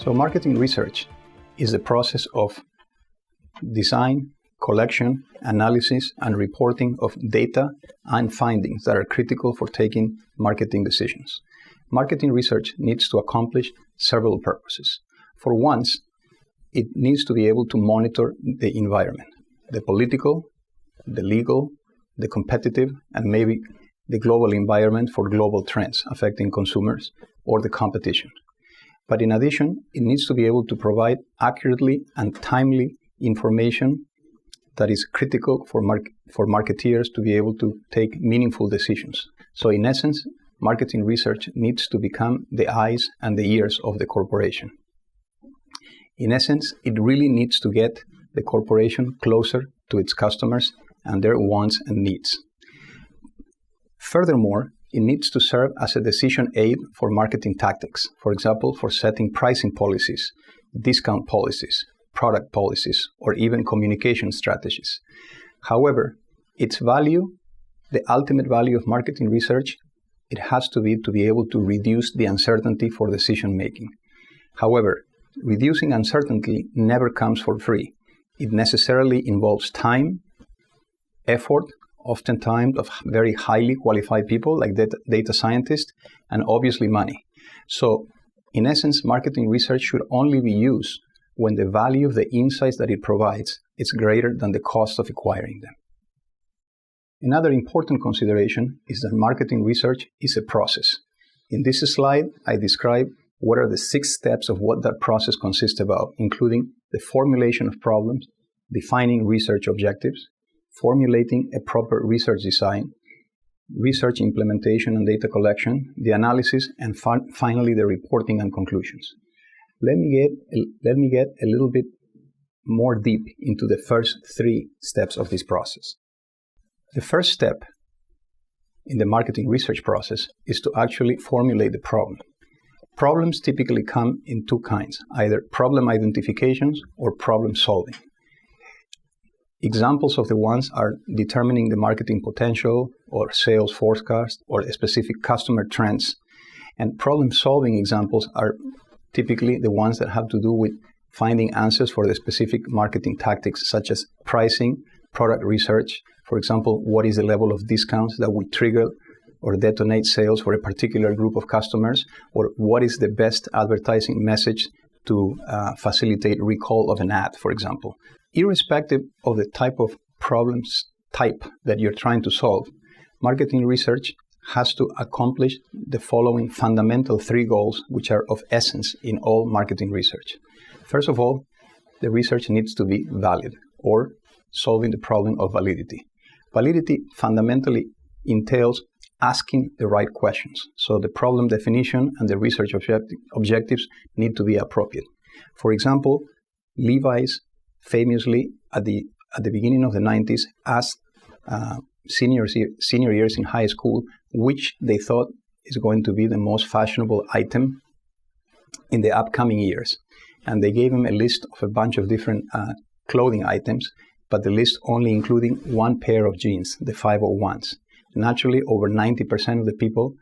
So marketing research is the process of design, collection, analysis, and reporting of data and findings that are critical for taking marketing decisions. Marketing research needs to accomplish several purposes. For once, it needs to be able to monitor the environment, the political, the legal, the competitive, and maybe the global environment for global trends affecting consumers or the competition. But in addition, it needs to be able to provide accurately and timely information that is critical for marketeers to be able to take meaningful decisions. So in essence, marketing research needs to become the eyes and the ears of the corporation. In essence, it really needs to get the corporation closer to its customers and their wants and needs. Furthermore, it needs to serve as a decision aid for marketing tactics, for example, for setting pricing policies, discount policies, product policies, or even communication strategies. However, its value, the ultimate value of marketing research, it has to be able to reduce the uncertainty for decision making. However, reducing uncertainty never comes for free. It necessarily involves time, effort, oftentimes of very highly qualified people like data scientists, and obviously money. So, in essence, marketing research should only be used when the value of the insights that it provides is greater than the cost of acquiring them. Another important consideration is that marketing research is a process. In this slide, I describe what are the 6 steps of what that process consists about, including the formulation of problems, defining research objectives, formulating a proper research design, research implementation and data collection, the analysis, and finally the reporting and conclusions. Let me get a little bit more deep into the first 3 steps of this process. The first step in the marketing research process is to actually formulate the problem. Problems typically come in 2 kinds, either problem identifications or problem solving. Examples of the ones are determining the marketing potential or sales forecast or specific customer trends. And problem-solving examples are typically the ones that have to do with finding answers for the specific marketing tactics, such as pricing, product research. For example, what is the level of discounts that will trigger or detonate sales for a particular group of customers, or what is the best advertising message to facilitate recall of an ad, for example. Irrespective of the type of problems type that you're trying to solve, marketing research has to accomplish the following fundamental 3 goals, which are of essence in all marketing research. First of all, the research needs to be valid, or solving the problem of validity. Validity fundamentally entails asking the right questions. So the problem definition and the research objectives need to be appropriate. For example, Levi's famously at the beginning of the 90s asked senior years in high school which they thought is going to be the most fashionable item in the upcoming years. And they gave him a list of a bunch of different clothing items, but the list only including 1 pair of jeans, the 501s. Naturally, over 90% of the people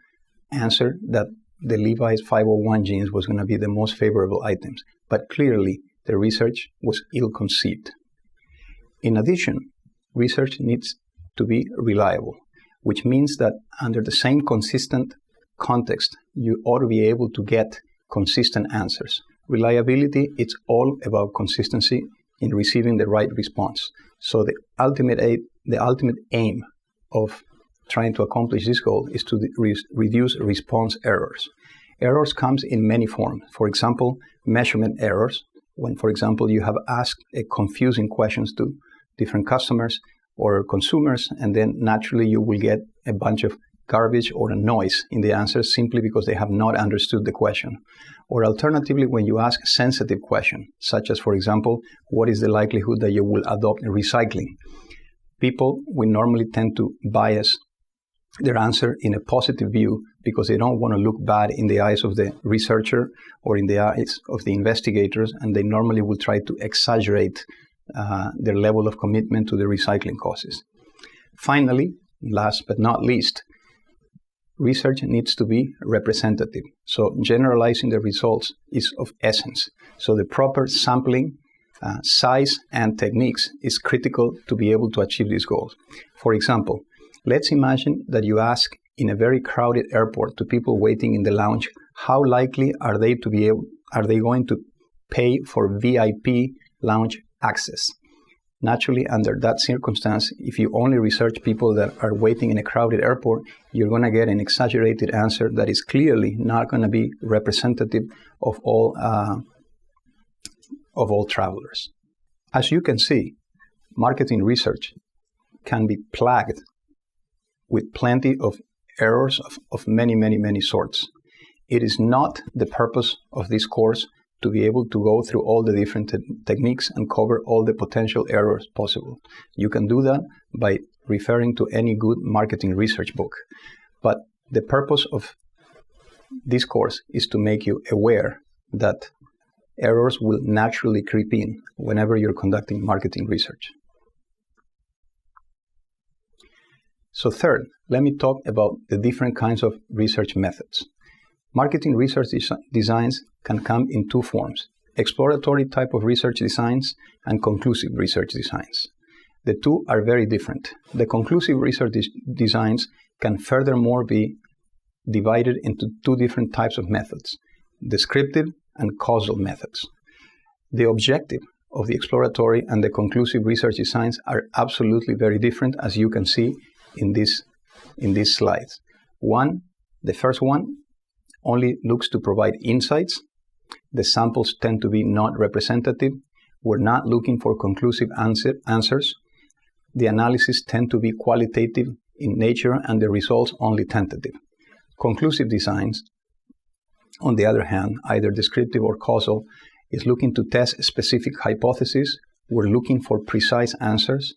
answered that the Levi's 501 jeans was going to be the most favorable items. But clearly, the research was ill-conceived. In addition, research needs to be reliable, which means that under the same consistent context, you ought to be able to get consistent answers. Reliability, it's all about consistency in receiving the right response. So the ultimate aim of trying to accomplish this goal is to reduce response errors. Errors comes in many forms. For example, measurement errors, when, for example, you have asked confusing questions to different customers or consumers, and then naturally you will get a bunch of garbage or a noise in the answers simply because they have not understood the question. Or alternatively, when you ask a sensitive question, such as, for example, what is the likelihood that you will adopt recycling? People will normally tend to bias their answer in a positive view because they don't want to look bad in the eyes of the researcher or in the eyes of the investigators, and they normally will try to exaggerate their level of commitment to the recycling causes. Finally, last but not least, research needs to be representative. So generalizing the results is of essence. So the proper sampling, size, and techniques is critical to be able to achieve these goals. For example, let's imagine that you ask in a very crowded airport to people waiting in the lounge, how likely are they going to pay for VIP lounge access? Naturally, under that circumstance, if you only research people that are waiting in a crowded airport, you're going to get an exaggerated answer that is clearly not going to be representative of all travelers. As you can see, marketing research can be plagued with plenty of errors of many sorts. It is not the purpose of this course to be able to go through all the different techniques and cover all the potential errors possible. You can do that by referring to any good marketing research book. But the purpose of this course is to make you aware that errors will naturally creep in whenever you're conducting marketing research. So third, let me talk about the different kinds of research methods. Marketing research designs can come in two forms: exploratory type of research designs and conclusive research designs. The two are very different. The conclusive research designs can furthermore be divided into two different types of methods: descriptive and causal methods. The objective of the exploratory and the conclusive research designs are absolutely very different, as you can see in these slides. The first one only looks to provide insights. The samples tend to be not representative. We're not looking for conclusive answers. The analyses tend to be qualitative in nature and the results only tentative. Conclusive designs, on the other hand, either descriptive or causal, is looking to test specific hypotheses. We're looking for precise answers.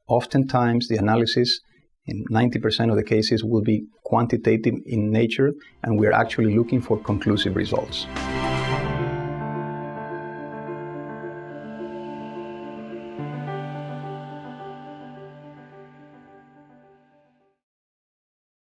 Oftentimes, the analysis in 90% of the cases will be quantitative in nature, and we're actually looking for conclusive results.